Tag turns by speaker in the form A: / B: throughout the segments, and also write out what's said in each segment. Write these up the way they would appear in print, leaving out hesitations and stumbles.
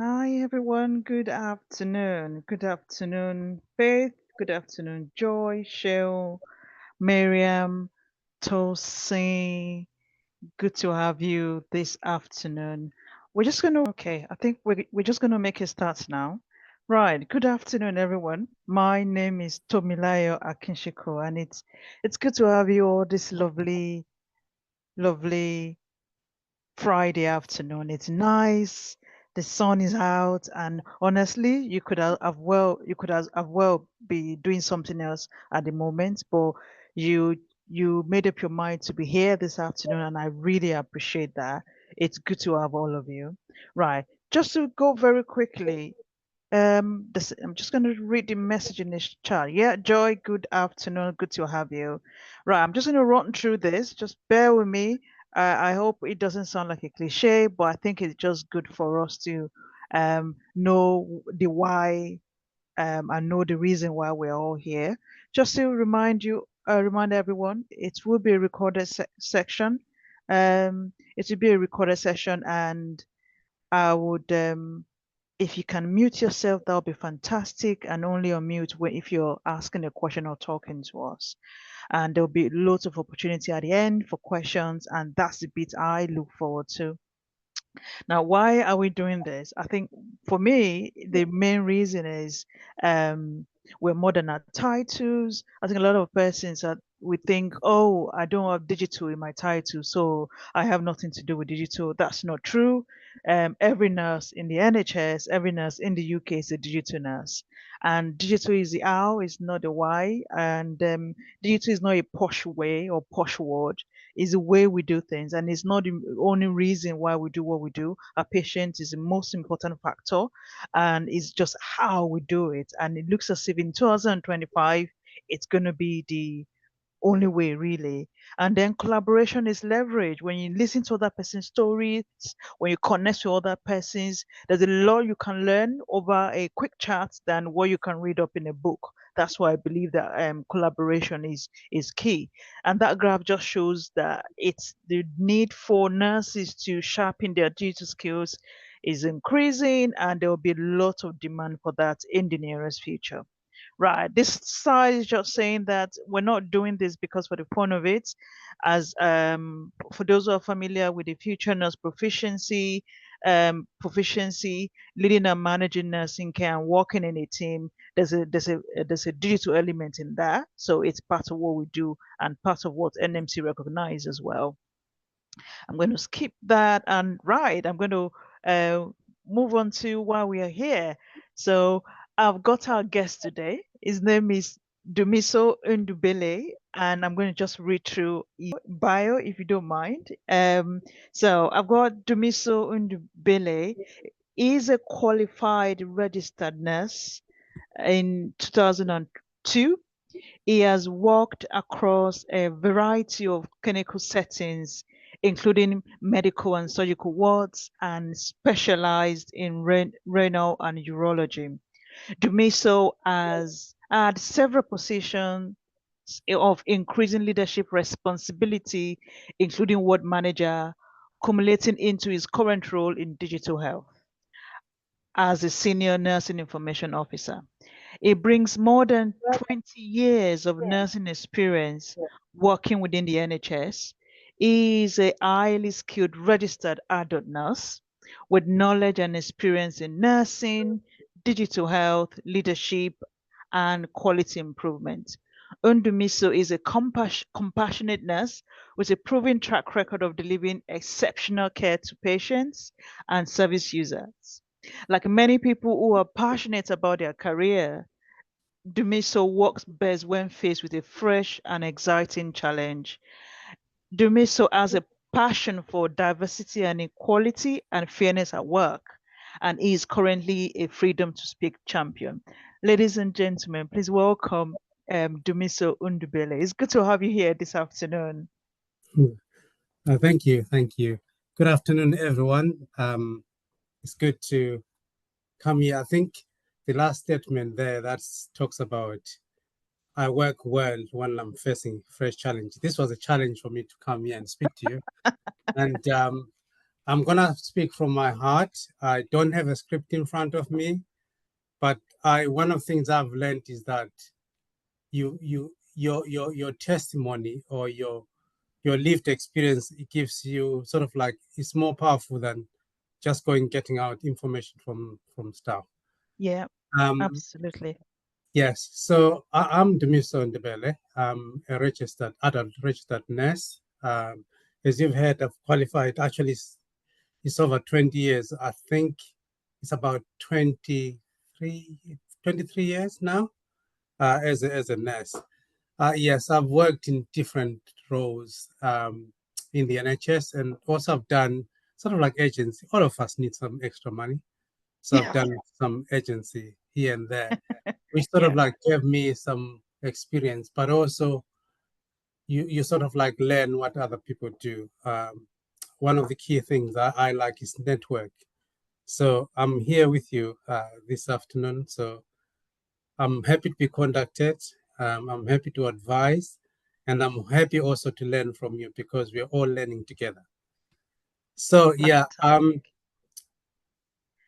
A: Hi everyone, good afternoon. Good afternoon, Faith. Good afternoon, Joy, Shell, Miriam, Tosi. Good to have you this afternoon. Okay, I think we're just gonna make a start now. Right, good afternoon everyone. My name is Tomilayo Akinshiko and it's good to have you all this lovely Friday afternoon. It's nice. The sun is out, and honestly, you could have well be doing something else at the moment, but you you made up your mind to be here this afternoon, and I really appreciate that. It's good to have all of you. Right. Just to go very quickly, I'm just going to read the message in this chat. Yeah, Joy, good afternoon. Good to have you. Right, I'm just going to run through this. Just bear with me. I hope it doesn't sound like a cliche, but I think it's just good for us to know the why and know the reason why we're all here. Just to remind everyone, it will be a recorded section. It will be a recorded session, and I would if you can mute yourself, that would be fantastic. And only unmute when if you're asking a question or talking to us. And there'll be lots of opportunity at the end for questions, and that's the bit I look forward to. Now, why are we doing this? I think for me, the main reason is um, we're more than our titles. I think a lot of persons are we think, oh, I don't have digital in my title, so I have nothing to do with digital. That's not true. Every nurse in the NHS, every nurse in the UK is a digital nurse. And digital is the how, is not the why. And digital is not a posh way or posh word, is the way we do things, and it's not the only reason why we do what we do. Our patient is the most important factor, and it's just how we do it. And it looks as if in 2025 it's going to be the only way really. And then collaboration is leverage. When you listen to other person's stories, when you connect to other persons, there's a lot you can learn over a quick chat than what you can read up in a book. That's why I believe that collaboration is key. And that graph just shows that it's the need for nurses to sharpen their digital skills is increasing, and there will be a lot of demand for that in the nearest future. Right. This side is just saying that we're not doing this because for the fun of it, as for those who are familiar with the future nurse proficiency, leading and managing nursing care and working in a team, there's a digital element in that. So it's part of what we do and part of what NMC recognizes as well. I'm going to skip that and right, I'm going to uh, move on to why we are here. So I've got our guest today. His name is Ndumiso Ndubele, and I'm going to just read through his bio if you don't mind. So I've got Ndumiso Ndubele. He's a qualified registered nurse in 2002. He has worked across a variety of clinical settings, including medical and surgical wards, and specialized in renal and urology. Dumiso has had several positions of increasing leadership responsibility, including ward manager, culminating into his current role in digital health as a senior nursing information officer. It brings more than 20 years of nursing experience working within the NHS. He is a highly skilled registered adult nurse with knowledge and experience in nursing, digital health, leadership, and quality improvement. Undumiso is a compassionate nurse with a proven track record of delivering exceptional care to patients and service users. Like many people who are passionate about their career, Dumiso works best when faced with a fresh and exciting challenge. Dumiso has a passion for diversity and equality and fairness at work, and is currently a freedom to speak champion. Ladies and gentlemen, please welcome Dumiso Undubele. It's good to have you here this afternoon.
B: Thank you. Thank you. Good afternoon, everyone. It's good to come here. I think the last statement there that talks about I work well when I'm facing fresh challenge. This was a challenge for me to come here and speak to you. And I'm gonna speak from my heart. I don't have a script in front of me, but I one of the things I've learned is that your testimony or your lived experience, it gives you sort of like, it's more powerful than just going getting out information from staff.
A: Yeah,
B: Um,
A: absolutely.
B: yes, so I'm Ndumiso Ndebele. I'm a registered adult registered nurse. As you've heard, I've qualified. Actually, it's over 20 years. I think it's about 23 years now as a nurse. Yes, I've worked in different roles in the NHS, and also I've done sort of like agency. All of us need some extra money. So I've done some agency here and there, which sort of
A: Yeah,
B: like gave me some experience, but also you sort of like learn what other people do. One of the key things I like is network. So I'm here with you this afternoon. So I'm happy to be contacted. I'm happy to advise, and I'm happy also to learn from you because we're all learning together. So yeah,
A: fantastic.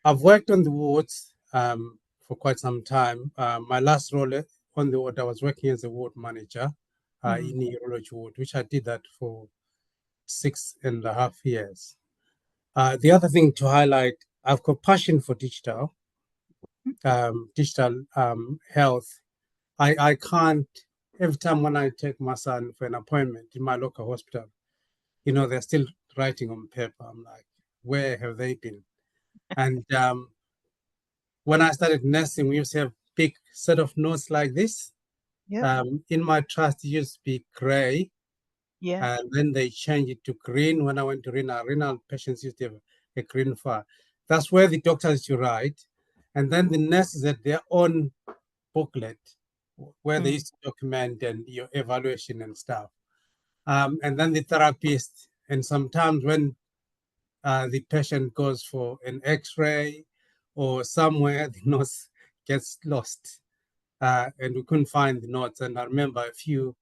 B: I've worked on the wards for quite some time. My last role on the ward, I was working as a ward manager
A: Mm,
B: in the urology ward, which I did that for 6.5 years. The other thing to highlight, I've got passion for digital health. I can't, every time when I take my son for an appointment in my local hospital, they're still writing on paper. I'm like, where have they been? And when I started nursing, we used to have big set of notes like this.
A: yep,
B: In my trust, it used to be gray,
A: yeah,
B: and then they changed it to green. When I went to renal patients used to have a green file. That's where the doctors used to write. And then the nurses had their own booklet where they
A: mm,
B: used to document and your evaluation and stuff. And then the therapist, and sometimes when the patient goes for an x-ray or somewhere, the notes gets lost. And we couldn't find the notes. And I remember a few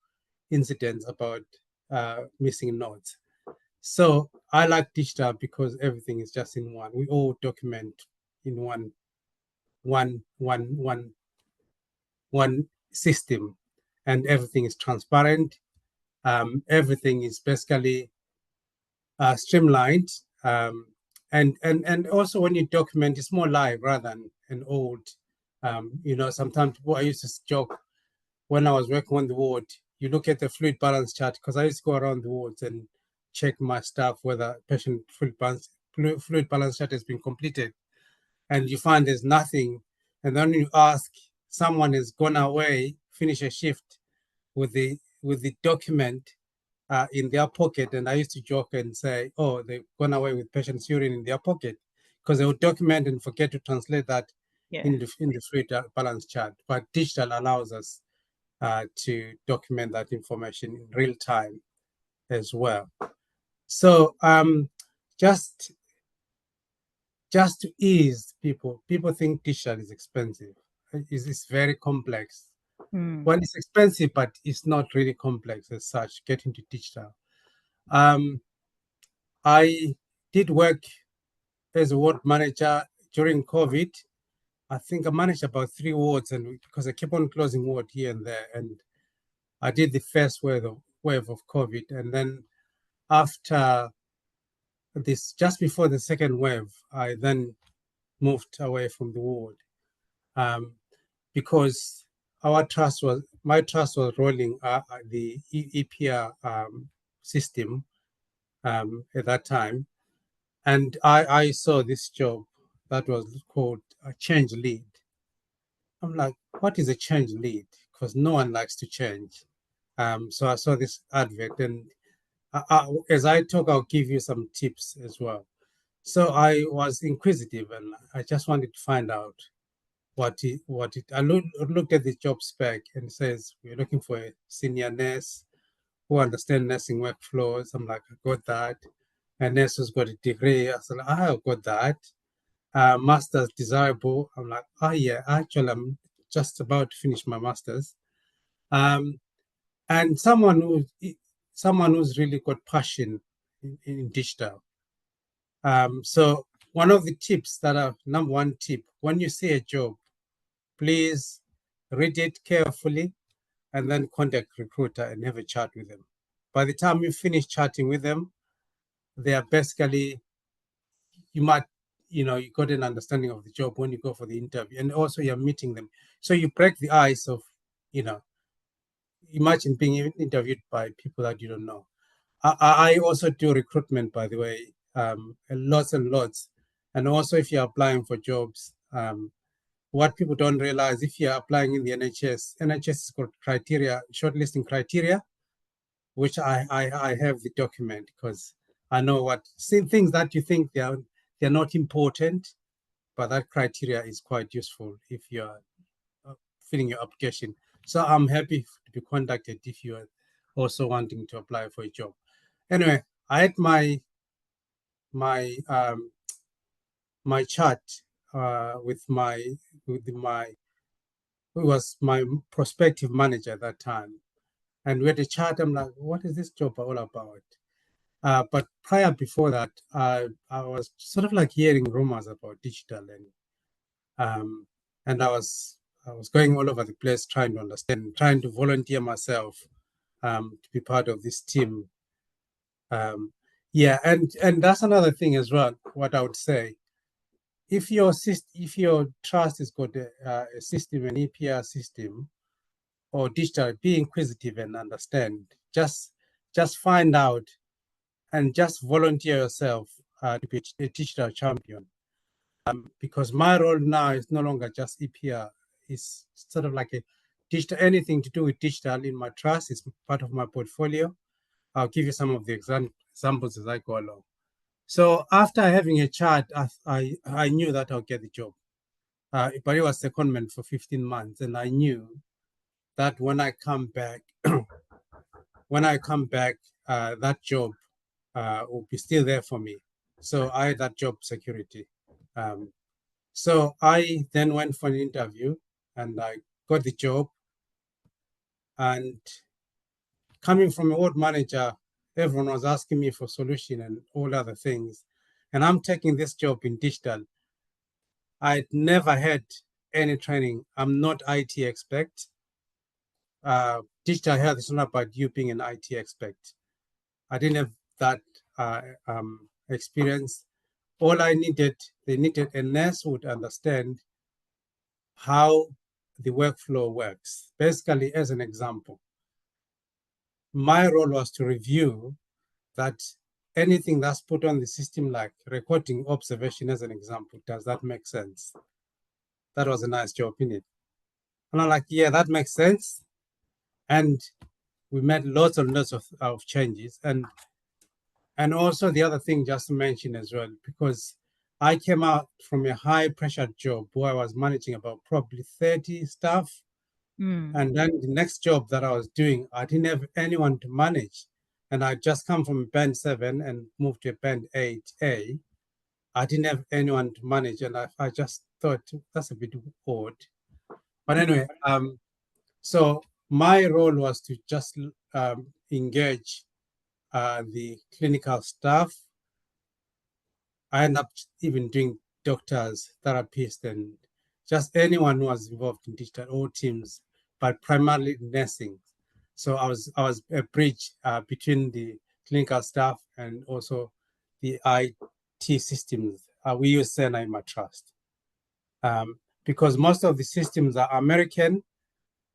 B: incidents about missing notes. So I like digital because everything is just in one. We all document in one, one, one, one system, and everything is transparent. Everything is basically streamlined. And also when you document, it's more live rather than an old. Sometimes people, I used to joke when I was working on the ward, you look at the fluid balance chart, because I used to go around the wards and check my stuff whether patient fluid balance chart has been completed, and you find there's nothing, and then you ask, someone has gone away, finish a shift with the document in their pocket. And I used to joke and say, oh, they've gone away with patient's urine in their pocket, because they would document and forget to translate that
A: yeah.
B: in the fluid balance chart. But digital allows us to document that information in real time as well. So just just to ease people think digital is expensive. It's very complex.
A: Mm,
B: Well, it's expensive, but it's not really complex as such. Get into digital. Um, I did work as a ward manager during COVID. I think I managed about 3 wards, and because I keep on closing ward here and there, and I did the first wave of COVID, and then after this, just before the second wave, I then moved away from the ward um, because my trust was rolling the EPR system at that time, and I saw this job that was called a change lead. I'm like, what is a change lead? Because no one likes to change. So I saw this advert, and as I talk, I'll give you some tips as well. So I was inquisitive, and I just wanted to find out what it. I looked at the job spec, and it says we're looking for a senior nurse who understands nursing workflows. I'm like, I got that. A nurse who's got a degree. I said, I got that. Master's desirable. I'm like, oh yeah, actually, I'm just about to finish my master's. Um, and someone who's really got passion in digital. So one of the tips that are number one tip, when you see a job, please read it carefully and then contact recruiter and have a chat with them. By the time you finish chatting with them, they are basically, you might, you got an understanding of the job when you go for the interview, and also you're meeting them. So you break the ice of, you know, imagine being interviewed by people that you don't know. I also do recruitment, by the way, lots and lots. And also, if you're applying for jobs, what people don't realize, if you're applying in the NHS has got criteria, shortlisting criteria, which I have the document because I know what things that you think they're not important, but that criteria is quite useful if you're filling your application. So I'm happy to be contacted if you are also wanting to apply for a job. Anyway, I had my my chat with my who was my prospective manager at that time, and we had a chat. I'm like, what is this job all about? But before that, I was sort of like hearing rumors about digital, um, and I was going all over the place trying to understand, trying to volunteer myself to be part of this team. Yeah, and that's another thing as well. What I would say, if your trust has got a system, an EPR system or digital, be inquisitive and understand. Just find out and just volunteer yourself to be a digital champion. Because my role now is no longer just EPR. It's sort of like a digital, anything to do with digital in my trust is part of my portfolio. I'll give you some of the examples as I go along. So after having a chat, I knew that I'll get the job. But it was secondment for 15 months. And I knew that when I come back, that job will be still there for me. So I had that job security. So I then went for an interview and I got the job. And coming from a ward manager, everyone was asking me for solution and all other things. And I'm taking this job in digital. I'd never had any training. I'm not IT expert. Digital health is not about you being an IT expert. I didn't have that experience. All they needed a nurse who would understand how the workflow works. Basically, as an example, my role was to review that anything that's put on the system, like recording observation as an example, does that make sense? That was a nice job in it. And I'm like, yeah, that makes sense. And we made lots and lots of changes. And also the other thing just to mention as well, because I came out from a high pressure job where I was managing about probably 30 staff. And then the next job that I was doing, I didn't have anyone to manage. And I just come from band 7 and moved to a band 8A. I didn't have anyone to manage. And I just thought that's a bit odd. But anyway, so my role was to just engage the clinical staff. I ended up even doing doctors, therapists, and just anyone who was involved in digital, all teams, but primarily nursing. So I was a bridge between the clinical staff and also the IT systems. We use Sena in my trust because most of the systems are American.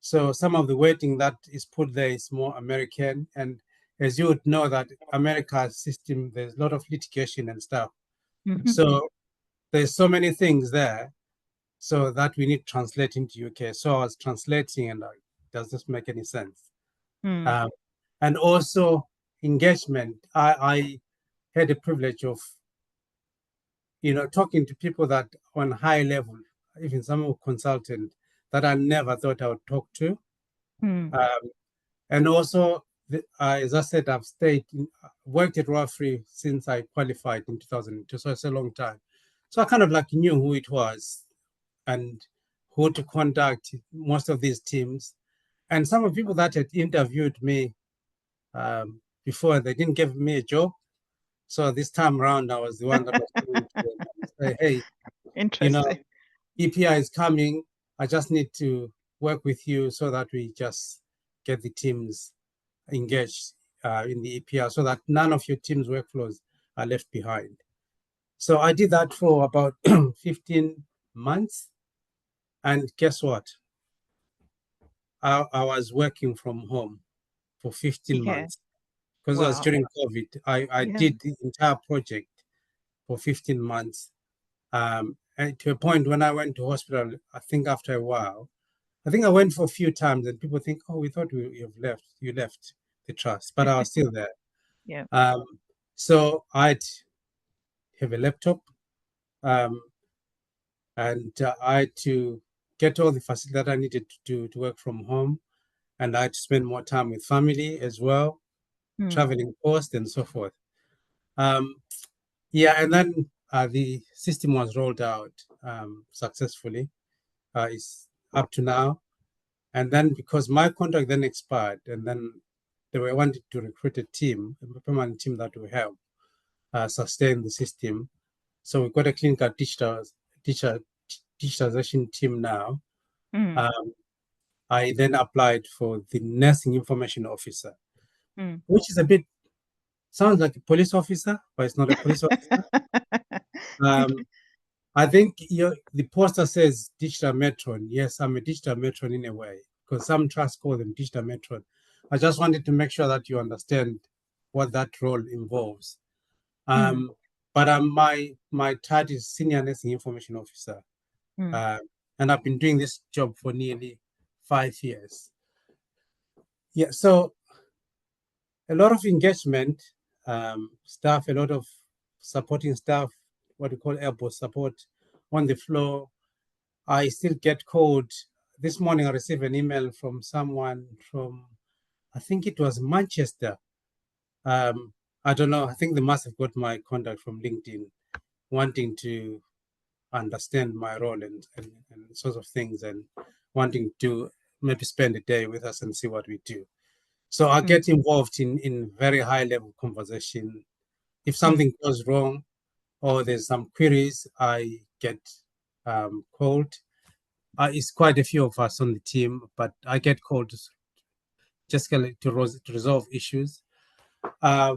B: So some of the weighting that is put there is more American. And as you would know that America's system, there's a lot of litigation and stuff. So there's so many things there. So that we need to translate into UK. So I was translating and does this make any sense? And also engagement. I had the privilege of, talking to people that on high level, even some consultant that I never thought I would talk to. And also, as I said, I've worked at Royal Free since I qualified in 2002, so it's a long time. So I kind of like knew who it was and who to contact most of these teams. And some of the people that had interviewed me before, they didn't give me a job. So this time around, I was the one that was coming to them and say, hey, you know,
A: Interesting.
B: EPI is coming. I just need to work with you so that we just get the teams engaged in the EPI so that none of your team's workflows are left behind. So I did that for about 15 months. And guess what? I was working from home for 15
A: Yeah.
B: months because it was
A: Wow.
B: during COVID. I
A: Yeah.
B: did the entire project for 15 months. And to a point when I went to hospital, I think after a while, I think I went for a few times and people think, oh, we thought you left the trust, but I was still there.
A: Yeah.
B: Um, so I'd have a laptop um, and I had to get all the facility that I needed to work from home. And I had to spend more time with family as well,
A: Mm.
B: traveling cost and so forth. Um, yeah, and then the system was rolled out successfully. It's up to now. And then because my contract then expired, and then they were wanting to recruit a team, a permanent team that will help sustain the system. So we've got a clinical digital, digitalization team now.
A: Mm.
B: Um, I then applied for the nursing information officer,
A: Mm.
B: which is a bit sounds like a police officer, but it's not a police officer. Um, I think the poster says digital matron. Yes, I'm a digital matron in a way, because some trusts call them digital matron. I just wanted to make sure that you understand what that role involves.
A: Mm.
B: Um, but my title is senior nursing information officer,
A: Mm.
B: uh, and I've been doing this job for nearly 5 years. Yeah, so a lot of engagement, staff, a lot of supporting staff, what we call elbow support on the floor. I still get called. This morning, I received an email from someone from, I think it was Manchester. Um, I don't know. I think they must have got my contact from LinkedIn, wanting to understand my role and sorts of things, and wanting to maybe spend a day with us and see what we do. So I
A: Mm.
B: get involved in very high level conversation. If
A: Mm.
B: something goes wrong or there's some queries, I get called. It's quite a few of us on the team, but I get called just to resolve issues. Uh,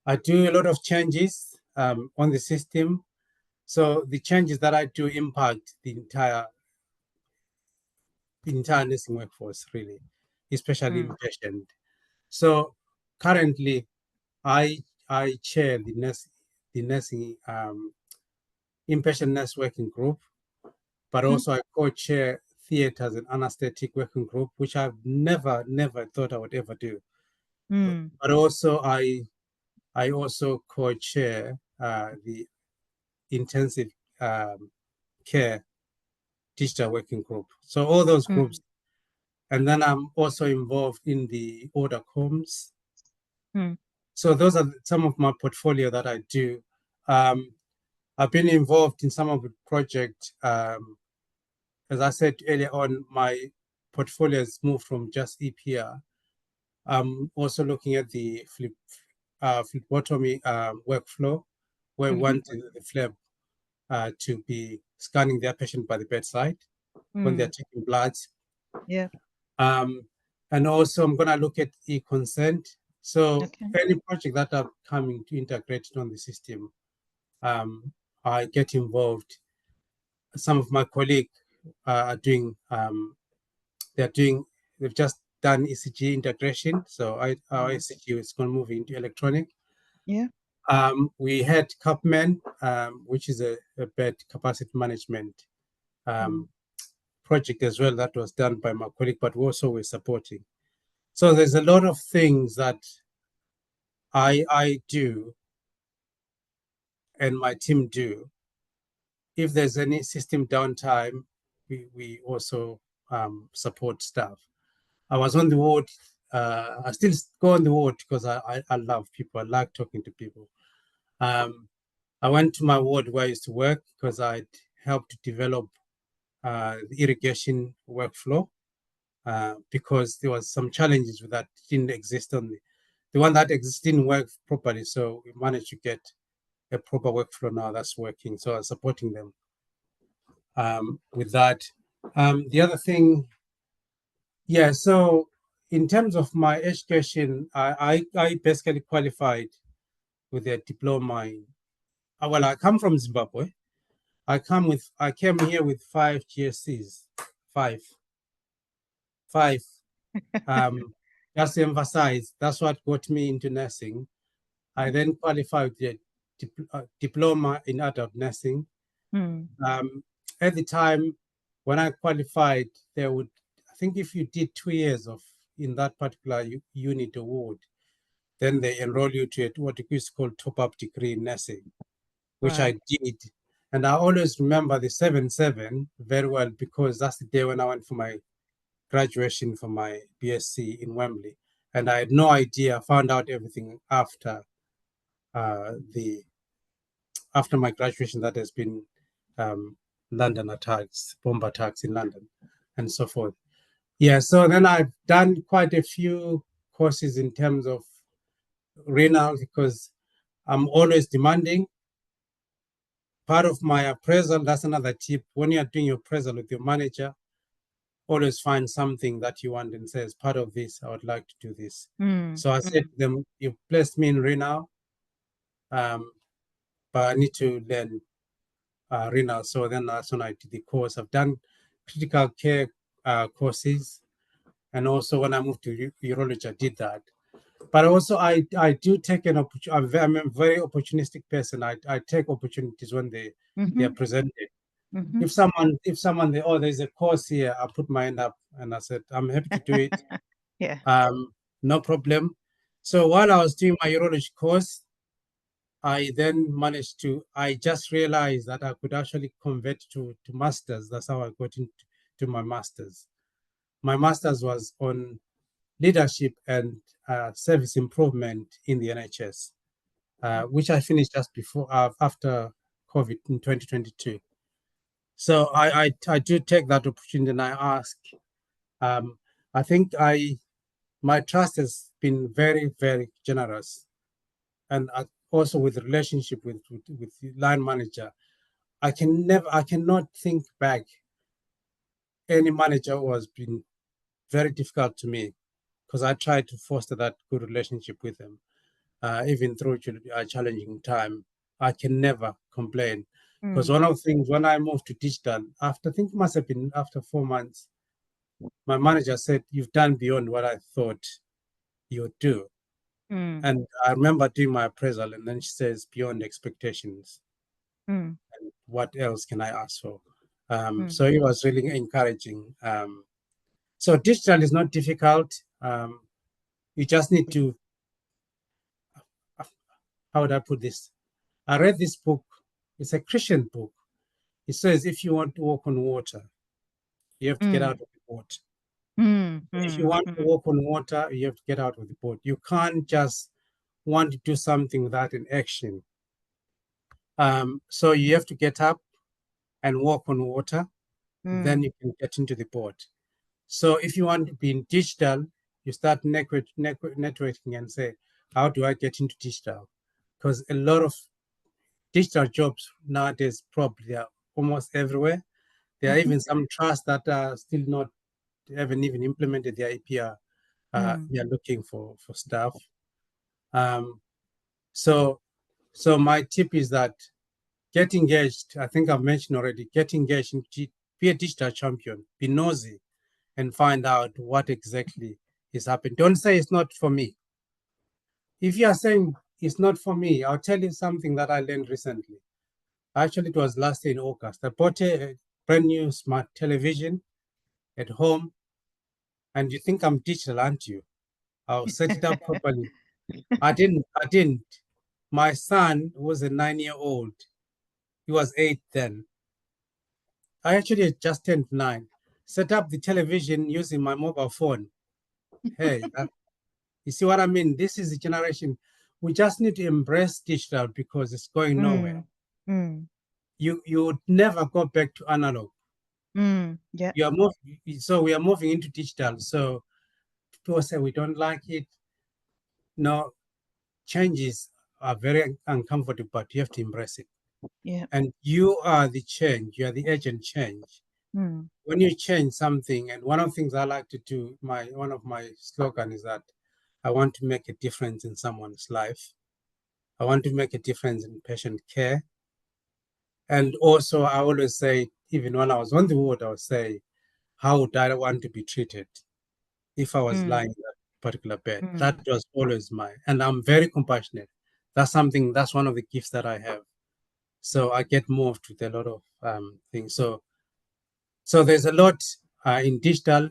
B: I do a lot of changes on the system. So the changes that I do impact the entire nursing workforce, really, especially
A: Mm.
B: inpatient. So currently, I chair the nursing inpatient nurse working group, but
A: Mm.
B: also I co-chair theaters and anesthetic working group, which I've never thought I would ever do.
A: Mm.
B: But also I also co-chair the intensive um, care digital working group. So all those
A: Mm.
B: groups, and then I'm also involved in the order comms.
A: Mm.
B: So those are some of my portfolio that I do. Um, I've been involved in some of the project. As I said earlier on, my portfolio has moved from just EPR. I'm also looking at the phlebotomy workflow, where we
A: Mhm.
B: want the phleb to be scanning their patient by the bedside when they're
A: Mm.
B: taking bloods.
A: Yeah.
B: Um, and also, I'm going to look at e-consent. So
A: Okay.
B: any project that are coming to integrate it on the system, I get involved. Some of my colleagues are doing they've just done ECG integration. So our
A: Mm.
B: ECG is going to move into electronic.
A: Yeah.
B: We had CAPMAN, which is a bed capacity management
A: Mm.
B: um, project as well that was done by my colleague, but we also were supporting. So there's a lot of things that I do and my team do. If there's any system downtime, we also support staff. I was on the ward. I still go on the ward because I love people. I like talking to people. Um, I went to my ward where I used to work because I'd helped to develop the irrigation workflow because there was some challenges with that didn't exist on the one that exists didn't work properly. So we managed to get a proper workflow now that's working. So I'm supporting them with that. The other thing, yeah, so in terms of my education, I basically qualified with a diploma in, well, I come from Zimbabwe. I came here with 5 GSCs, five, five. Um, just to emphasize, that's what got me into nursing. I then qualified with a diploma in adult nursing.
A: Mm.
B: At the time when I qualified, I think if you did 2 years of in that particular unit award, then they enroll you to what is called top-up degree in nursing, which
A: Right.
B: I did. And I always remember the 7/7 very well because that's the day when I went for my graduation for my BSc in Wembley. And I had no idea, found out everything the after my graduation that has been London attacks, bomb attacks in London, and so forth. Yeah, so then I've done quite a few courses in terms of renal because I'm always demanding. Part of my appraisal, that's another tip. When you're doing your appraisal with your manager, always find something that you want and says, part of this, I would like to do this.
A: Mm.
B: So I said
A: Mm.
B: to them, you placed me in renal, but I need to learn renal. So then that's when I did the course. I've done critical care courses. And also when I moved to urology, I did that. But also I do take an opportunity. I'm a very opportunistic person. I take opportunities when they are
A: Mm-hmm.
B: presented.
A: Mm-hmm.
B: If someone there's a course here, I put my hand up and I said, I'm happy to do it.
A: Yeah.
B: No problem. So while I was doing my urology course, I then I just realized that I could actually convert to masters. That's how I got into to my masters. My masters was on leadership and service improvement in the NHS, which I finished just before, after COVID in 2022. So I do take that opportunity and I ask. Um, I think my trust has been very, very generous. And also with the relationship with the line manager, I cannot think back any manager who has been very difficult to me because I try to foster that good relationship with them, even through a challenging time. I can never complain because
A: Mm.
B: one of the things when I moved to digital, after I think it must have been after 4 months, my manager said, "You've done beyond what I thought you would do."
A: Mm.
B: And I remember doing my appraisal, and then she says, "Beyond expectations.
A: Mm.
B: What else can I ask for?"
A: Mm.
B: So it was really encouraging. So digital is not difficult. You just need to, how would I put this? I read this book. It's a Christian book. It says if you want to walk on water, you have to get out
A: Mm.
B: of the boat.
A: Mm.
B: If you
A: Mm.
B: want to
A: Mm.
B: walk on water, you have to get out of the boat. You can't just want to do something without an action. So you have to get up and walk on water, then
A: Mm.
B: you can get into the boat. So if you want to be in digital, you start networking and say, how do I get into digital? Because a lot of digital jobs nowadays probably are almost everywhere. There are
A: Mm-hmm.
B: even some trusts that are still not haven't even implemented their APR.
A: Mm.
B: They are looking for staff. Um, so so my tip is that get engaged. I think I've mentioned already. Get engaged and be a digital champion. Be nosy and find out what exactly is happening. Don't say it's not for me. If you are saying it's not for me, I'll tell you something that I learned recently. Actually, it was last year in August. I bought a brand new smart television at home, and you think I'm digital, aren't you? I'll set it up properly. I didn't. I didn't. My son was a 9-year-old. He was 8 then. I actually just turned 9. Set up the television using my mobile phone. Hey, you see what I mean? This is the generation. We just need to embrace digital because it's going nowhere.
A: Mm. Mm.
B: You would never go back to analog.
A: Mm. Yeah.
B: You are moving, so we are moving into digital. So people say we don't like it. no, changes are very uncomfortable, but you have to embrace it.
A: Yeah.
B: And you are the change. You are the agent change.
A: Mm.
B: When you change something, and one of the things I like to do, my one of my slogan is that I want to make a difference in someone's life. I want to make a difference in patient care. And also, I always say, even when I was on the ward, I would say, how would I want to be treated if I was
A: Mm.
B: lying in that particular bed? That
A: Mm.
B: was always and I'm very compassionate. That's one of the gifts that I have. So I get moved with a lot of things. So there's a lot in digital.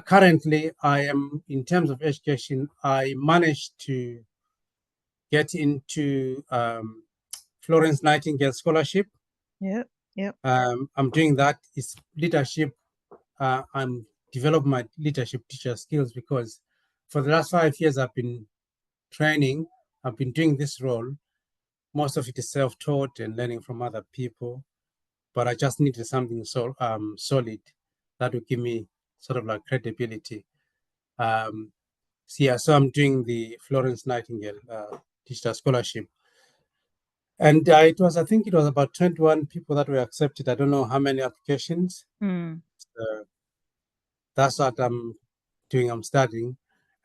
B: Currently, I am, in terms of education, I managed to get into Florence Nightingale Scholarship.
A: Yep. Yep.
B: I'm doing that. It's leadership. I'm developing my leadership teacher skills because for the last 5 years I've been training. I've been doing this role. Most of it is self-taught and learning from other people. But I just needed something solid that would give me sort of like credibility. So I'm doing the Florence Nightingale Digital Scholarship. And I think it was about 21 people that were accepted. I don't know how many applications.
A: Mm.
B: Uh, that's what I'm doing. I'm studying.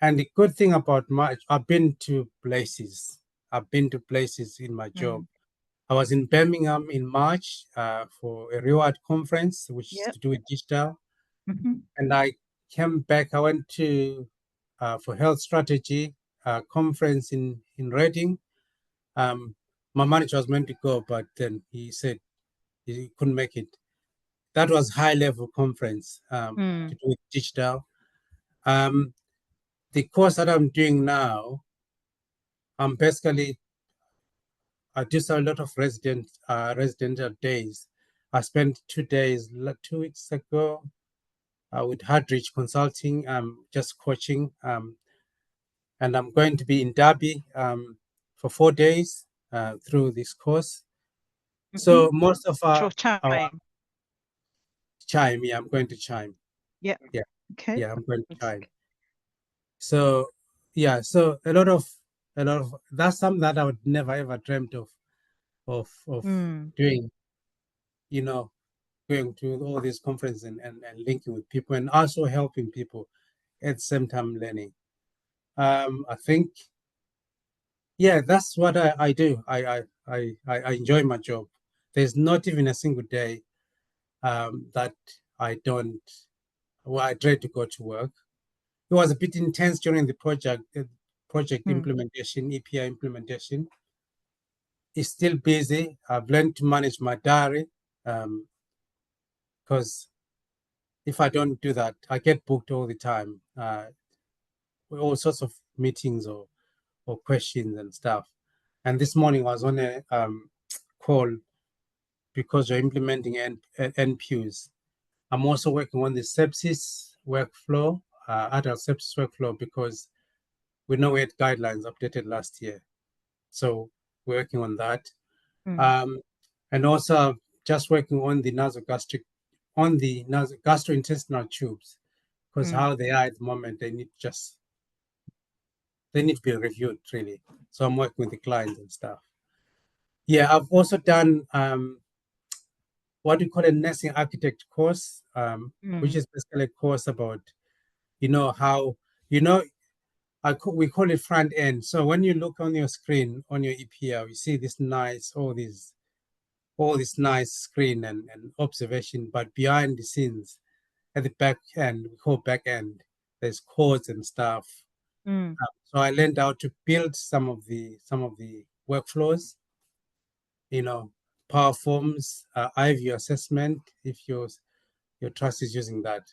B: And the good thing about I've been to places. I've been to places in my job.
A: Mm.
B: I was in Birmingham in March for a reward conference, which is
A: Yep.
B: to do with digital.
A: Mm-hmm.
B: And I came back. I went to for health strategy conference in Reading. Um, my manager was meant to go, but then he said he couldn't make it. That was high level conference to
A: Mm.
B: do with digital. Um, the course that I'm doing now, I'm basically I just a lot of residential days. I spent 2 days 2 weeks ago with Hardrich Consulting, just coaching. And I'm going to be in Derby for 4 days through this course.
A: Mm-hmm.
B: So most of
A: Sure.
B: our
A: Chime.
B: chime, yeah, I'm going to chime.
A: Yep.
B: Yeah,
A: Okay.
B: yeah, I'm going to
A: That's
B: chime. So yeah, so a lot of that's something that I would never ever dreamt of
A: mm.
B: doing. You know, going to all these conferences and linking with people and also helping people at the same time learning. I think yeah, that's what I do. I enjoy my job. There's not even a single day that I don't. Well, I dread to go to work. It was a bit intense during the project
A: Mm.
B: implementation, EPI implementation. It's still busy. I've learned to manage my diary because if I don't do that, I get booked all the time with all sorts of meetings or questions and stuff. And this morning I was on a call because we're implementing NPUs. I'm also working on the sepsis workflow, adult sepsis workflow, because we know we had guidelines updated last year. So we're working on that.
A: Mm.
B: Um, and also just working on the gastrointestinal tubes, because
A: Mm.
B: how they are at the moment, they need to be reviewed really. So I'm working with the clients and stuff. Yeah, I've also done what we call a nursing architect course, which
A: Mm.
B: is basically a course about, how, you know, we call it front end. So when you look on your screen, on your EPL, you see all this nice screen and observation, but behind the scenes, at the back end, we call back end, there's codes and stuff.
A: Mm.
B: So I learned how to build some of the workflows, you know, power forms, IV assessment, if your trust is using that.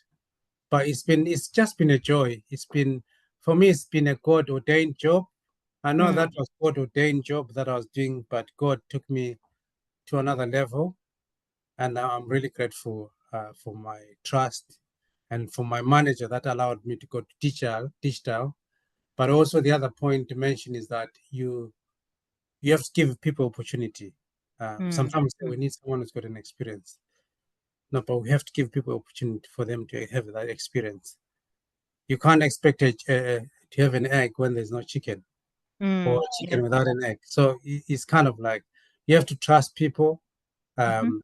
B: But it's just been a joy. For me, it's been a God ordained job. I know that
A: Mm.
B: was God ordained job that I was doing, but God took me to another level, and I'm really grateful for my trust and for my manager that allowed me to go to digital. But also the other point to mention is that you have to give people opportunity.
A: Mm.
B: Sometimes we
A: Mm.
B: need someone who's got an experience. No, but we have to give people opportunity for them to have that experience. You can't expect to have an egg when there's no chicken, or chicken
A: Yeah.
B: without an egg. So it's kind of like you have to trust people.
A: Mm-hmm.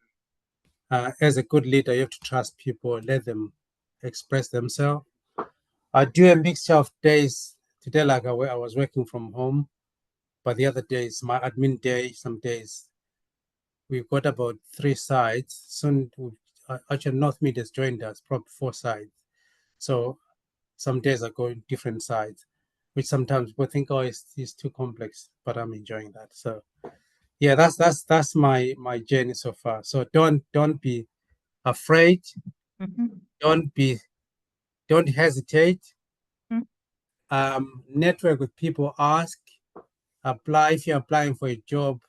B: As a good leader, you have to trust people, let them express themselves. I do a mixture of days. Today, like I was working from home, but the other days, my admin day, some days, we've got about 3 sides. Soon, actually, North Mid has joined us, probably 4 sides. So some days I go in different sides, which sometimes people think, oh, it's too complex, but I'm enjoying that. So yeah, that's my journey so far. So don't be afraid.
A: Mm-hmm.
B: Don't be don't hesitate.
A: Mm-hmm.
B: Network with people. Ask, apply if you're applying for a job.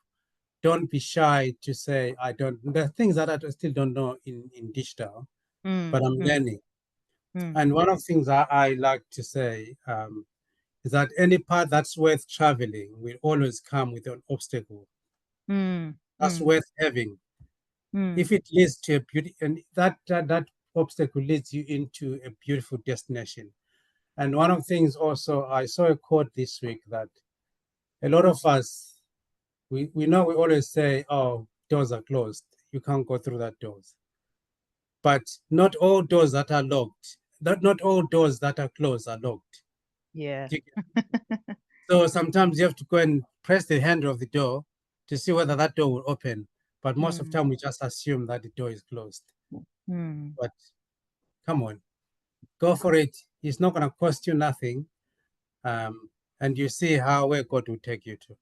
B: Don't be shy to say I don't. There are things that I still don't know in digital, but I'm
A: Mm-hmm.
B: learning. And one of the things I like to say is that any path that's worth traveling will always come with an obstacle. That's
A: Mm-hmm.
B: worth having. If it leads to a beauty, and that obstacle leads you into a beautiful destination. And one of the things also, I saw a quote this week that a lot of us, we know we always say, oh, doors are closed. You can't go through that doors. But not all doors that are locked, not all doors that are closed are locked.
A: Yeah.
B: So sometimes you have to go and press the handle of the door to see whether that door will open. But most of the time we just assume that the door is closed. But come on, go for it. It's not going to cost you nothing. And you see where God will take you to.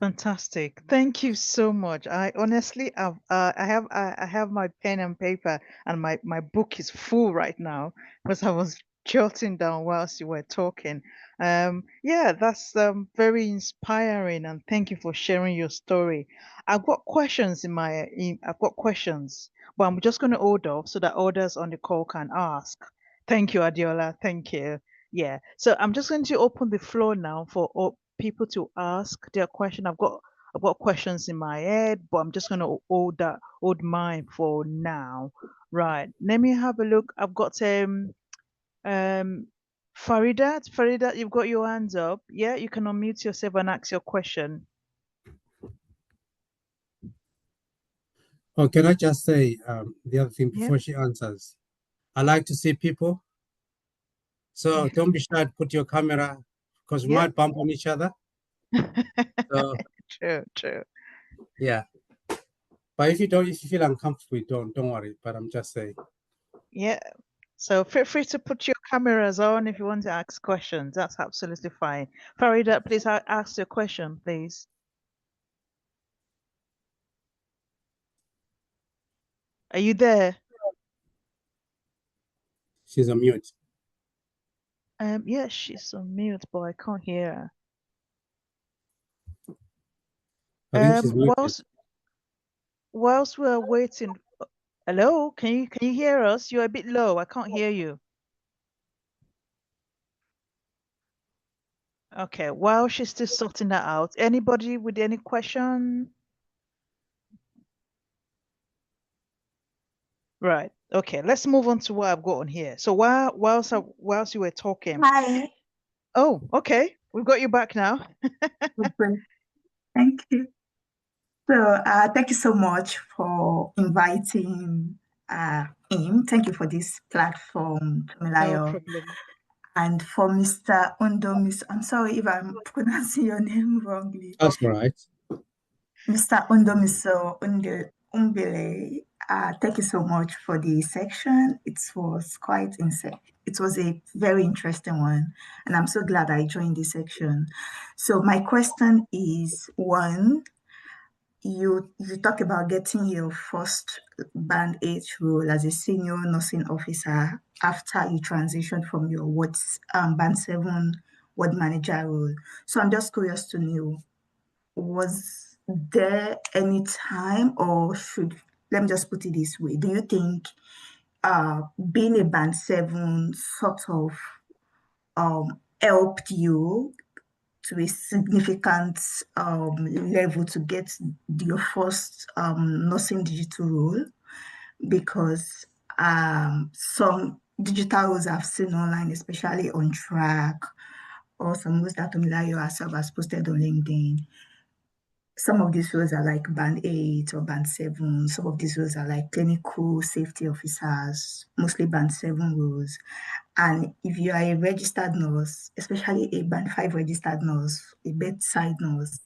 A: Fantastic. Thank you so much. I honestly I have my pen and paper and my book is full right now because I was jotting down whilst you were talking. Yeah, that's very inspiring and thank you for sharing your story. I've got questions, but I'm just going to hold off so that others on the call can ask. Thank you, Adiola. Thank you. Yeah. So I'm just going to open the floor now for people to ask their question. I've got questions in my head, but I'm just gonna hold mine for now. Right. Let me have a look. I've got um Farida, you've got your hands up. Yeah, you can unmute yourself and ask your question.
B: Oh, can I just say the other thing
A: Yeah.
B: before she answers? I like to see people. So
A: Yeah.
B: don't be shy to put your camera because we
A: Yeah.
B: might bump on each other. So
A: True, true.
B: yeah. But if you feel uncomfortable, don't worry. But I'm just saying.
A: Yeah. So feel free to put your cameras on if you want to ask questions. That's absolutely fine. Farida, please ask your question, please. Are you there?
B: She's on mute.
A: Yeah, she's on mute, but I can't hear
B: I think
A: her.
B: she's muted.
A: Whilst we're waiting, hello, can you hear us? You're a bit low. I can't hear you. Okay, while she's still sorting that out, anybody with any question? Right. Okay, let's move on to what I've got on here. So whilst you were talking,
C: Hi.
A: oh, okay, we've got you back now.
C: Great. Thank you. So, thank you so much for inviting him. Thank you for this platform,
A: No
C: Tumilayo.
A: problem.
C: And for Mr. Ndumiso, I'm sorry if I'm pronouncing your name wrongly, but
B: That's all right.
C: Mr. Ndumiso Umbele, thank you so much for the section. It was quite insane. It was a very interesting one, and I'm so glad I joined this section. So my question is one, you talk about getting your first band 8 role as a senior nursing officer after you transitioned from your band 7 ward manager role. So I'm just curious to know, was there any time, or let me just put it this way, do you think being a band 7 sort of helped you to a significant level to get your first nursing digital role? Because some digital roles I've seen online, especially on Track or some roles that Omilayo herself has posted on LinkedIn. Some of these roles are like band 8 or band 7. Some of these roles are like clinical safety officers, mostly band 7 roles. And if you are a registered nurse, especially a band 5 registered nurse, a bedside nurse,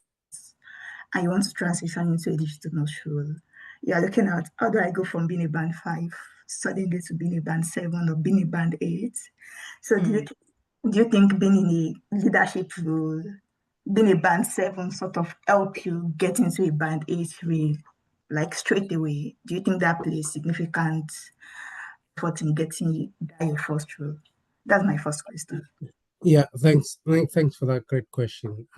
C: and you want to transition into a digital nurse role, you are looking at how do I go from being a band 5 suddenly to being a band 7 or being a band 8? So do you think being in a leadership role, being a band 7 sort of help you get into a band 8 role like straight away? Do you think that plays significant effort in getting that your first role? That's my first question.
B: Yeah, thanks. Thanks for that great question.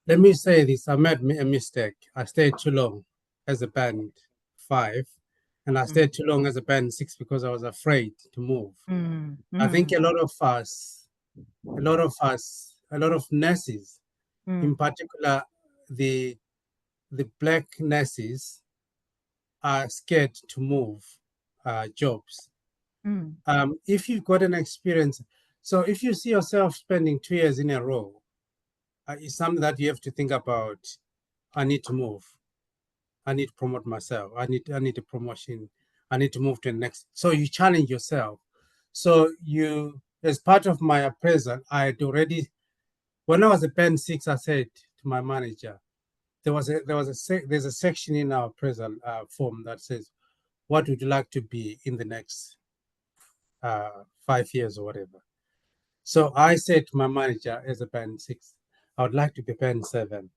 B: Let me say this: I made a mistake. I stayed too long as a band 5, and I stayed too long as a band 6 because I was afraid to move. I think a lot of us, a lot of nurses, in particular, the black nurses, are scared to move jobs. If you've got an experience, so if you see yourself spending 2 years in a row, it's something that you have to think about. I need to move. I need to promote myself. I need a promotion. I need to move to the next. So you challenge yourself. So you, as part of my appraisal, I had already, when I was at band 6, I said to my manager, there's a section in our appraisal form that says, what would you like to be in the next 5 years or whatever? So I said to my manager as a band 6, I would like to be band 7.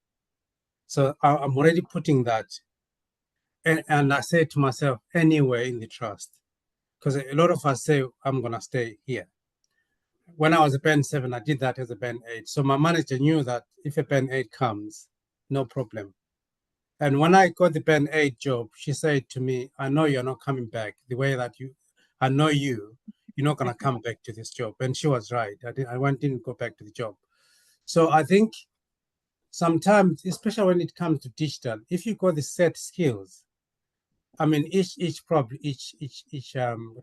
B: So I'm already putting that. And I said to myself, anywhere in the trust, because a lot of us say, I'm going to stay here. When I was a band 7, I did that as a band 8. So my manager knew that if a band 8 comes, no problem. And when I got the band 8 job, she said to me, I know you're not coming back the way that I know you're not going to come back to this job. And she was right. I didn't go back to the job. So I think sometimes, especially when it comes to digital, if you got the set skills, I mean, each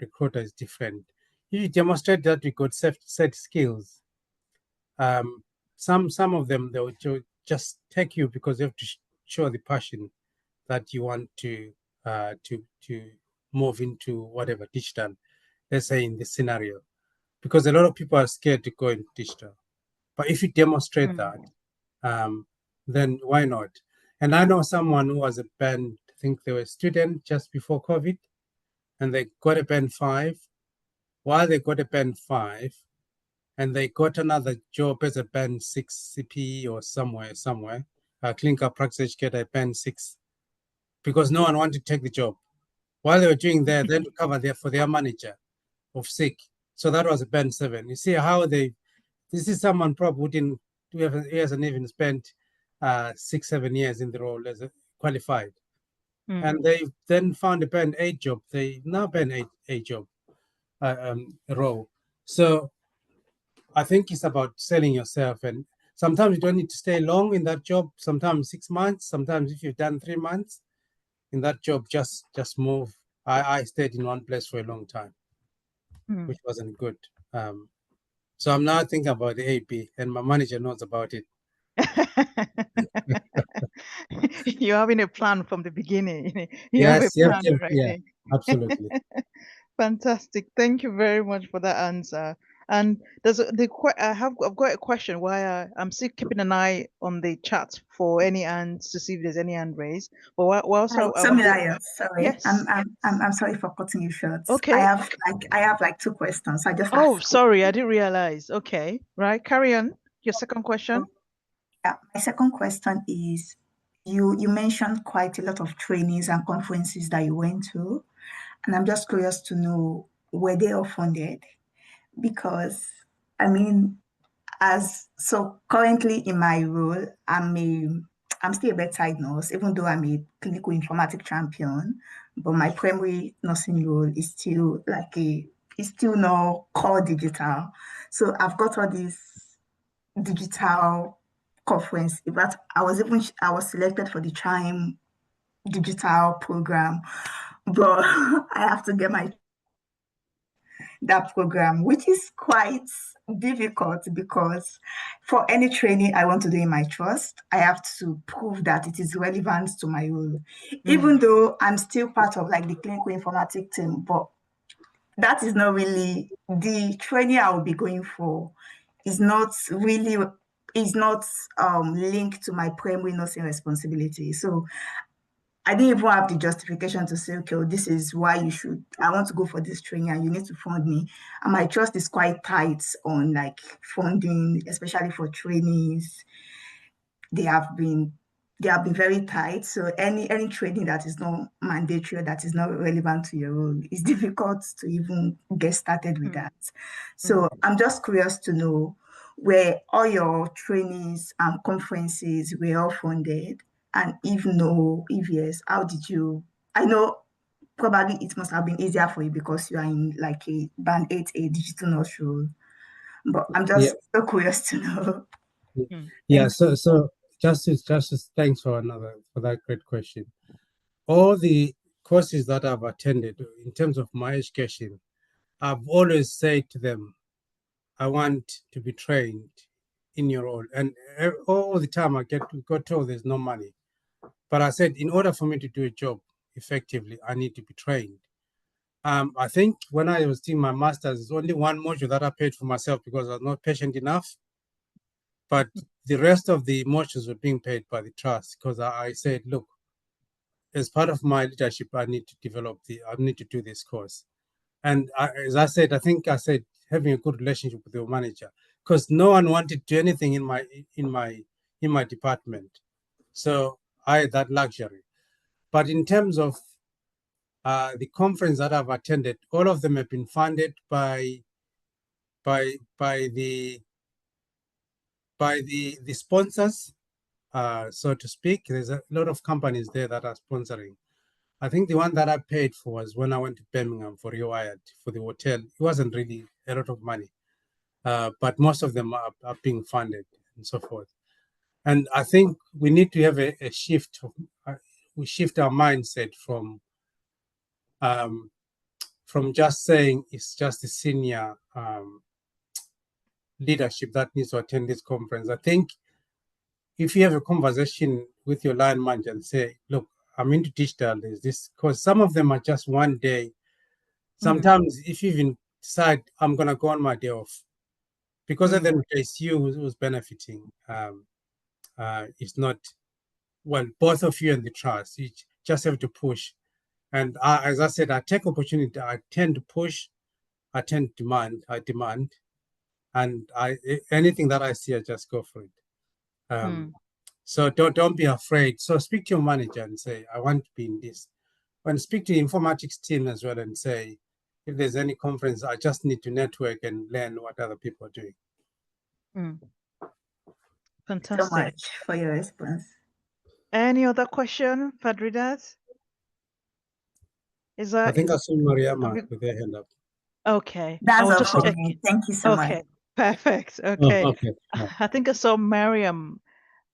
B: recruiter is different. You demonstrate that you got set skills. Some of them, they will just take you because you have to show the passion that you want to move into whatever digital. Let's say in this scenario, because a lot of people are scared to go into digital. But if you demonstrate that, then why not? And I know someone who was a band, I think they were a student just before COVID, and they got a band 5. While they got a band 5, and they got another job as a band 6 CP or somewhere, clinical practice educator, band 6, because no one wanted to take the job. While they were doing that, then to cover for their manager of sick. So that was a band 7. You see how this is someone probably he hasn't even spent 6-7 years in the role as a qualified. And they then found a band 8 job. They now band 8 job role. So I think it's about selling yourself. And sometimes you don't need to stay long in that job. Sometimes 6 months. Sometimes if you've done 3 months in that job, just move. I stayed in one place for a long time, which wasn't good. So I'm now thinking about the AP, and my manager knows about it.
A: You're having a plan from the beginning. You have a
B: Yes,
A: plan
B: yeah,
A: already.
B: absolutely.
A: Fantastic. Thank you very much for that answer. And I've got a question why I'm still keeping an eye on the chat for any hands to see if there's any hand raised. But whilst
C: Hi,
A: I would
C: Somilayo, sorry.
A: yes.
C: I'm sorry for cutting you short.
A: Okay.
C: I have like 2 questions. I just
A: Oh,
C: asked.
A: sorry, I didn't realize. Okay. Right. Carry on. Your second question.
C: Yeah, my second question is you mentioned quite a lot of trainings and conferences that you went to, and I'm just curious to know, were they all funded? Because I mean, currently in my role, I'm still a bedside nurse, even though I'm a clinical informatic champion, but my primary nursing role is still it's still not core digital. So I've got all these digital conference. In fact, I was selected for the Chime digital program, but I have to get my that program, which is quite difficult because for any training I want to do in my trust, I have to prove that it is relevant to my role. Even though I'm still part of like the clinical informatics team, but that is not really the training I will be going for is not really linked to my primary nursing responsibility. So I didn't even have the justification to say, okay, well, this is why I want to go for this training and you need to fund me. And my trust is quite tight on like funding, especially for trainees. They have been very tight. So any training that is not mandatory, that is not relevant to your role, it's difficult to even get started with that. So I'm just curious to know where all your trainings and conferences were all funded, and if no, if yes, how did you? I know probably it must have been easier for you because you are in like a band 8A digital nurse role. But I'm
B: Yeah,
C: just so curious to know.
B: yeah.
C: Thank you.
B: So Justice, thanks for that great question. All the courses that I've attended in terms of my education, I've always said to them, I want to be trained in your role. And all the time I got told there's no money. But I said, in order for me to do a job effectively, I need to be trained. I think when I was doing my master's, there's only one module that I paid for myself because I was not patient enough. But the rest of the modules were being paid by the trust because I said, look, as part of my leadership, I need to do this course. And as I said, I said having a good relationship with your manager, because no one wanted to do anything in my department. So I had that luxury. But in terms of the conference that I've attended, all of them have been funded by the sponsors, so to speak. There's a lot of companies there that are sponsoring. I think the one that I paid for was when I went to Birmingham for Rewired for the hotel. It wasn't really a lot of money, but most of them are being funded and so forth. And I think we need to have a shift. We shift our mindset from just saying it's just the senior leadership that needs to attend this conference. I think if you have a conversation with your line manager and say, look, I'm into digital, there's this, because some of them are just one day. Sometimes if you even decide I'm going to go on my day off, because at the end of the day, it's you who's benefiting. It's not, well, both of you and the trust. You just have to push. And as I said, I take opportunity. I tend to push. I tend to demand. I demand. And anything that I see, I just go for it. So don't be afraid. So speak to your manager and say, I want to be in this. When speak to the informatics team as well and say, if there's any conference, I just need to network and learn what other people are doing.
A: Fantastic.
C: So much for your response.
A: Any other question, Fadridat?
B: I think I saw Mariama with her hand up.
A: Okay.
C: That's
A: I was
C: all
A: just
C: for
A: checking.
C: me. Thank you so much.
A: Okay. Perfect. Okay.
B: Oh, okay.
A: I think I saw Mariam.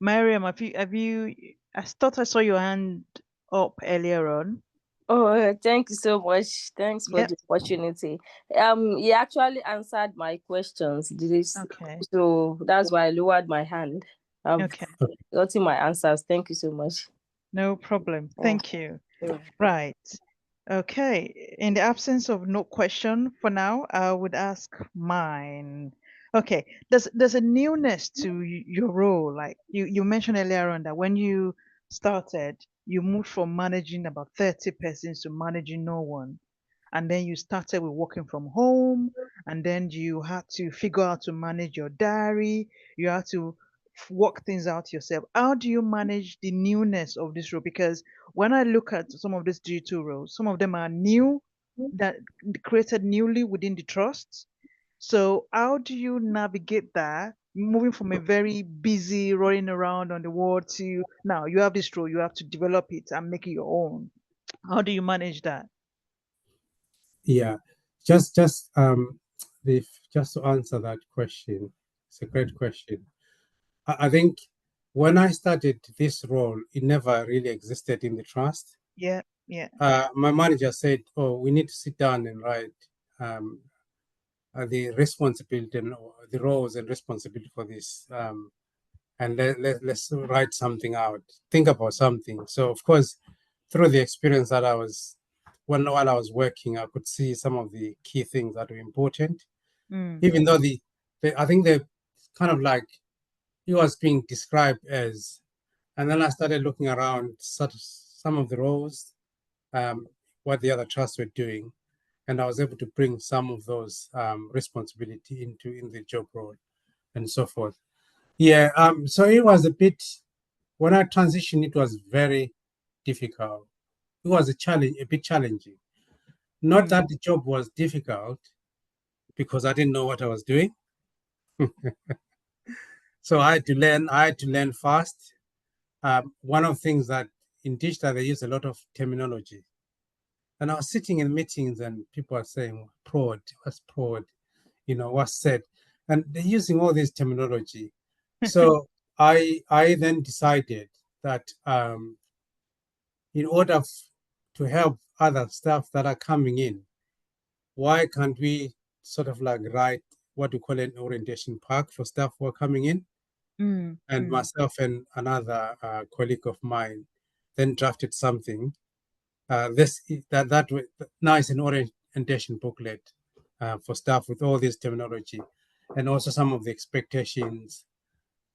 A: Mariam, have you I thought I saw your hand up earlier on.
D: Oh, thank you so much. Thanks for
A: Yep.
D: the opportunity. He actually answered my questions.
A: Okay.
D: So that's why I lowered my hand. I've gotten my answers. Thank you so much.
A: No problem. Thank you. Right. Okay. In the absence of no question for now, I would ask mine. Okay. There's a newness to your role. Like you mentioned earlier on that when you started, you moved from managing about 30 persons to managing no one. And then you started with working from home, and then you had to figure out to manage your diary. You had to work things out yourself. How do you manage the newness of this role? Because when I look at some of these digital roles, some of them are new, that created newly within the trust. So how do you navigate that, moving from a very busy running around on the world to now you have this role, you have to develop it and make it your own? How do you manage that?
B: Yeah, just just to answer that question, it's a great question. I think when I started this role, it never really existed in the trust.
A: Yeah, yeah.
B: My manager said, "Oh, we need to sit down and write the responsibility and the roles and responsibility for this, and let's write something out, think about something. So of course, through the experience that while I was working, I could see some of the key things that were important, even though I think they kind of like it was being described as, and then I started looking around some of the roles, what the other trusts were doing, and I was able to bring some of those responsibility in the job role and so forth. Yeah, so it was a bit, when I transitioned, it was very difficult. It was a bit challenging. Not that the job was difficult, because I didn't know what I was doing. So I had to learn fast. One of the things that in digital, they use a lot of terminology. And I was sitting in meetings and people are saying, prod, what's prod? What's said? And they're using all this terminology. So I then decided that in order to help other staff that are coming in, why can't we sort of like write what we call an orientation pack for staff who are coming in? And myself and another colleague of mine then drafted something. Now it's an orientation booklet for staff with all this terminology and also some of the expectations.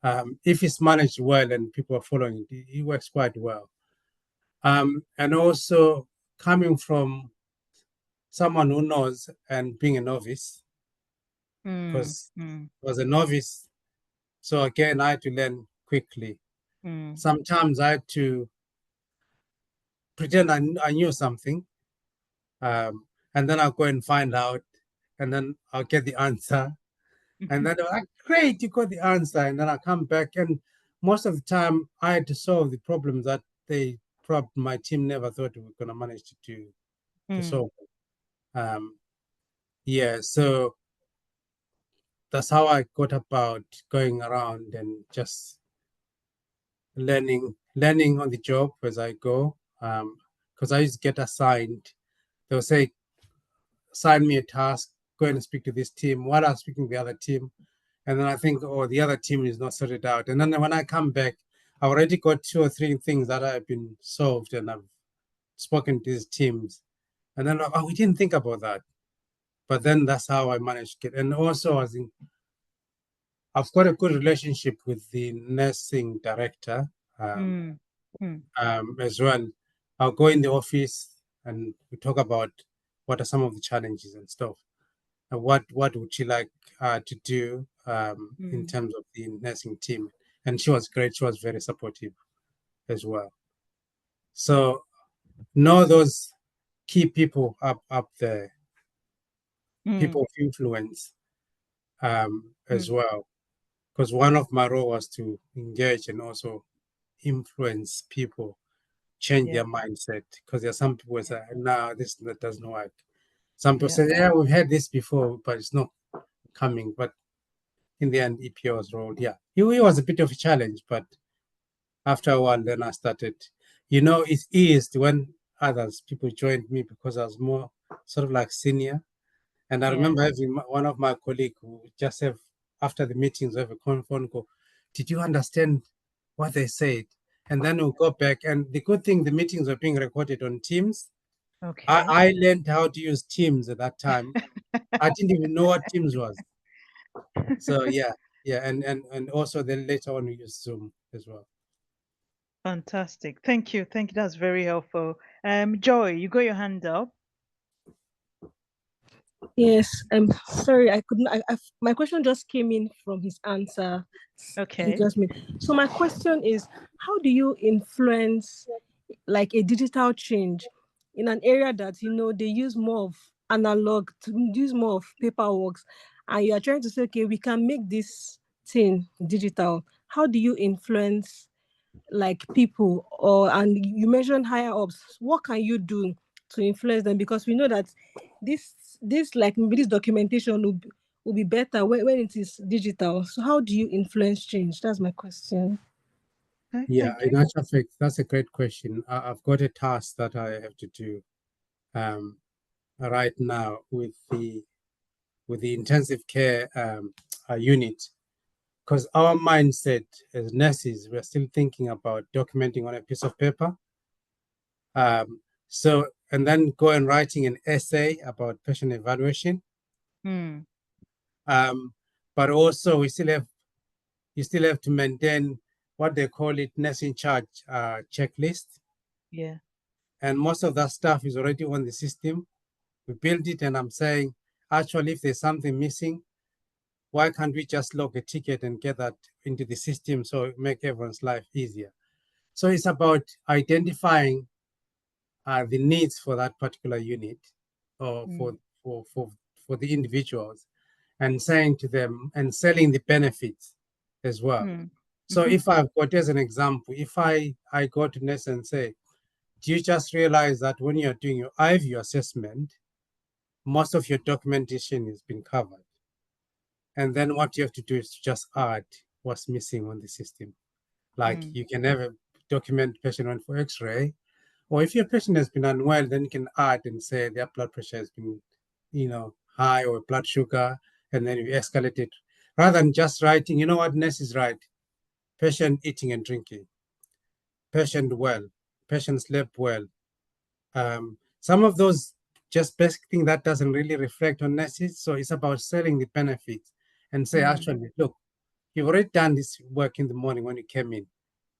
B: If it's managed well and people are following it, it works quite well. And also coming from someone who knows and being a novice, because I was a novice. So again, I had to learn quickly. Sometimes I had to pretend I knew something, and then I'll go and find out, and then I'll get the answer. And then they're like, great, you got the answer. And then I come back, and most of the time I had to solve the problems that my team never thought we were going to manage to solve. So that's how I got about going around and just learning on the job as I go. Because I used to get assigned, they'll say, assign me a task, go and speak to this team while I'm speaking to the other team. And then I think, oh, the other team is not sorted out. And then when I come back, I already got 2 or 3 things that have been solved, and I've spoken to these teams. And then, oh, we didn't think about that. But then that's how I managed to get. And also, I've got a good relationship with the nursing director as well. I'll go in the office and we talk about what are some of the challenges and stuff. And what would she like to do in terms of the nursing team? And she was great. She was very supportive as well. So know those key people up there, people of influence as well. Because one of my role was to engage and also influence people, change their mindset. Because there are some people who say, no, that doesn't work. Some people say, yeah, we've had this before, but it's not coming. But in the end, EPO was rolled. Yeah, it was a bit of a challenge, but after a while, then I started. It's eased when people joined me because I was more sort of like senior. And I remember having one of my colleagues who just have, after the meetings, have a phone call. Did you understand what they said? And then we'll go back. And the good thing, the meetings were being recorded on Teams.
A: Okay.
B: I learned how to use Teams at that time. I didn't even know what Teams was. So yeah, and also then later on we used Zoom as well.
A: Fantastic. Thank you. That's very helpful. Joy, you got your hand up.
D: Yes, I'm sorry, I couldn't. My question just came in from his answer.
A: Okay.
D: So my question is, how do you influence like a digital change in an area that they use more of analog, to use more of paperwork, and you are trying to say, okay, we can make this thing digital? How do you influence like people, and you mentioned higher ups? What can you do to influence them? Because we know that this like maybe this documentation will be better when it is digital. So how do you influence change? That's my question.
B: Yeah, in actual fact, that's a great question. I've got a task that I have to do right now with the with the intensive care unit, because our mindset as nurses, we're still thinking about documenting on a piece of paper. So, and then go and writing an essay about patient evaluation.
A: Mm.
B: But also you still have to maintain what they call it nurse in charge checklist.
A: Yeah.
B: And most of that stuff is already on the system. We build it, and I'm saying, actually, if there's something missing, why can't we just log a ticket and get that into the system so it make everyone's life easier? So it's about identifying the needs for that particular unit or
A: Mm.
B: for the individuals, and saying to them and selling the benefits as well.
A: Mm.
B: So
A: Mm-hmm.
B: if I've got, as an example, if I go to nurse and say, do you just realize that when you're doing your IV assessment, most of your documentation has been covered? And then what you have to do is to just add what's missing on the system. Like
A: Mm.
B: you can have a document patient went for X-ray, or if your patient has been unwell, then you can add and say their blood pressure has been, high, or blood sugar, and then you escalate it. Rather than just writing, you know what nurse is right, patient eating and drinking, patient well, patient slept well. Some of those just basic thing that doesn't really reflect on nurses. So it's about selling the benefits and say,
A: Mm.
B: actually, look, you've already done this work in the morning when you came in.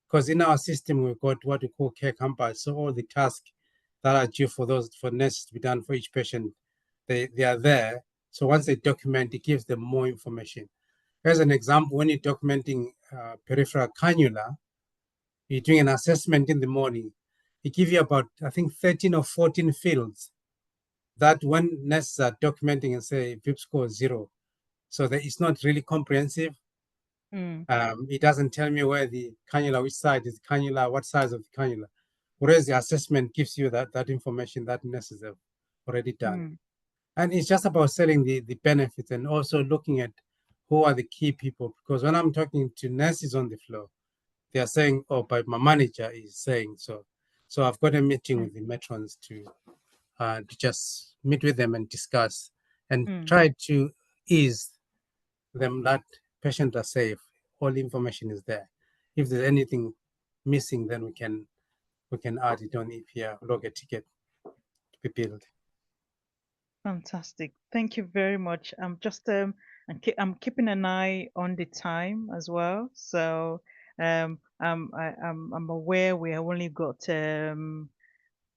B: Because in our system, we've got what we call care campers. So all the tasks that are due for nurses to be done for each patient, they are there. So once they document, it gives them more information. As an example, when you're documenting peripheral cannula, you're doing an assessment in the morning, it gives you about, I think, 13 or 14 fields that when nurses are documenting and say VIP score 0, so that it's not really comprehensive.
A: Mm.
B: It doesn't tell me where the cannula, which side is the cannula, what size of the cannula. Whereas the assessment gives you that information that nurses have already done.
A: Mm.
B: And it's just about selling the benefits and also looking at who are the key people. Because when I'm talking to nurses on the floor, they are saying, oh, but my manager is saying so. So I've got a meeting with the matrons to just meet with them and discuss and
A: Mm.
B: try to ease them that patients are safe. All information is there. If there's anything missing, then we can add it on if you log a ticket to be billed.
A: Fantastic. Thank you very much. I'm keeping an eye on the time as well. So I'm aware we have only got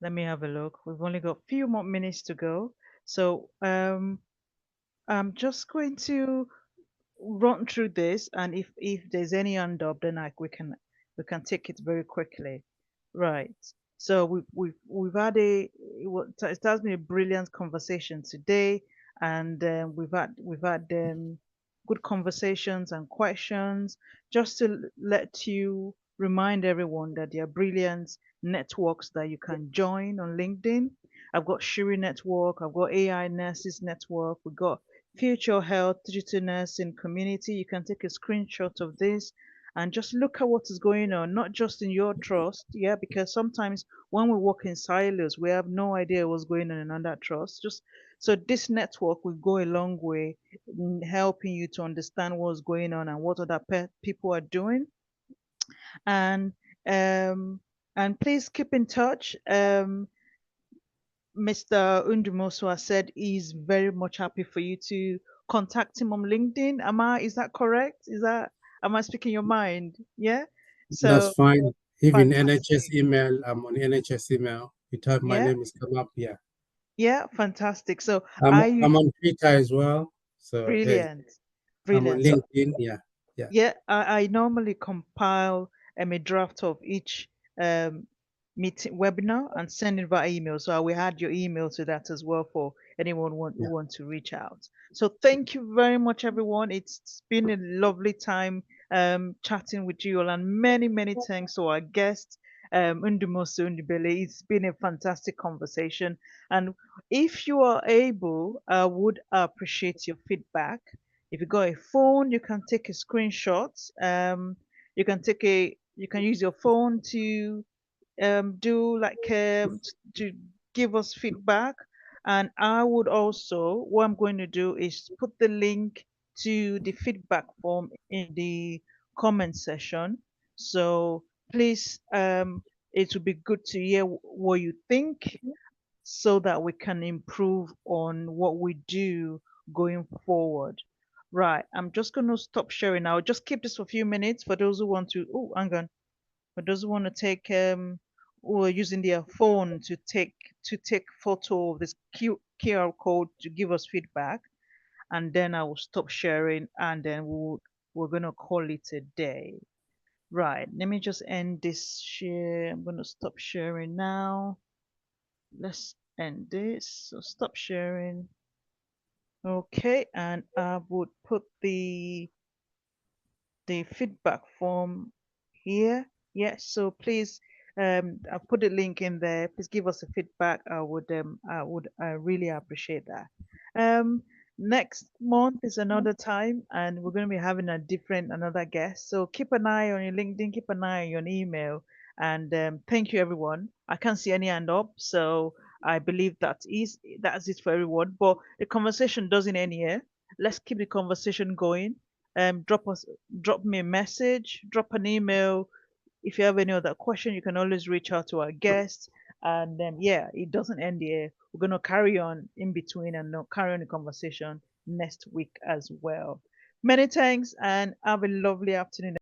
A: let me have a look. We've only got a few more minutes to go. So I'm just going to run through this, and if there's any undub, then we can take it very quickly. Right. So we've had it has been a brilliant conversation today, and we've had good conversations and questions. Just to let you remind everyone that there are brilliant networks that you can join on LinkedIn. I've got Shiri Network, I've got AI Nurses Network, we've got Future Health Digital Nursing Community. You can take a screenshot of this and just look at what is going on, not just in your trust, yeah, because sometimes when we work in silos, we have no idea what's going on in another trust. Just so this network will go a long way in helping you to understand what's going on and what other people are doing. And um, and please keep in touch. Mr. Ndumoso has said he's very much happy for you to contact him on LinkedIn. Is that correct? Am I speaking your mind? Yeah.
B: That's
A: So
B: fine. Even NHS
A: fantastic.
B: email, I'm on NHS email. You type my
A: Yeah.
B: name is come up here.
A: Yeah. Fantastic. So
B: I'm
A: I use
B: I'm on Twitter as well. So hey,
A: brilliant.
B: I'm on
A: Brilliant. So
B: LinkedIn. Yeah, yeah,
A: yeah, I normally compile a draft of each um, meeting webinar and send it via email. So I will add your email to that as well for anyone who
B: yeah.
A: wants to reach out. So thank you very much, everyone. It's been a lovely time chatting with you all, and many thanks to our guest, Ndumoso Ndubele. It's been a fantastic conversation, and if you are able, I would appreciate your feedback. If you got a phone, you can take a screenshot. You can use your phone to do like to give us feedback. And I would also, what I'm going to do is put the link to the feedback form in the comment section. So please, it would be good to hear what you think so that we can improve on what we do going forward. Right, I'm just going to stop sharing now. Just keep this for a few minutes for those who want to. Oh, hang on. For those who want to take who are using their phone to take photo of this QR code to give us feedback, and then I will stop sharing, and then we're gonna call it a day. Right. Let me just end this share. I'm gonna stop sharing now. Let's end this. So stop sharing. Okay, and I would put the feedback form here. Yes, so please, I'll put the link in there. Please give us a feedback. I really appreciate that. Um, Next month is another time, and we're going to be having another guest. So keep an eye on your LinkedIn, keep an eye on your email, and thank you everyone. I can't see any hand up, so I believe that's it for everyone. But the conversation doesn't end here. Let's keep the conversation going. Drop me a message, drop an email. If you have any other question, you can always reach out to our guests. And yeah, it doesn't end here. We're gonna carry on in between and carry on the conversation next week as well. Many thanks and have a lovely afternoon.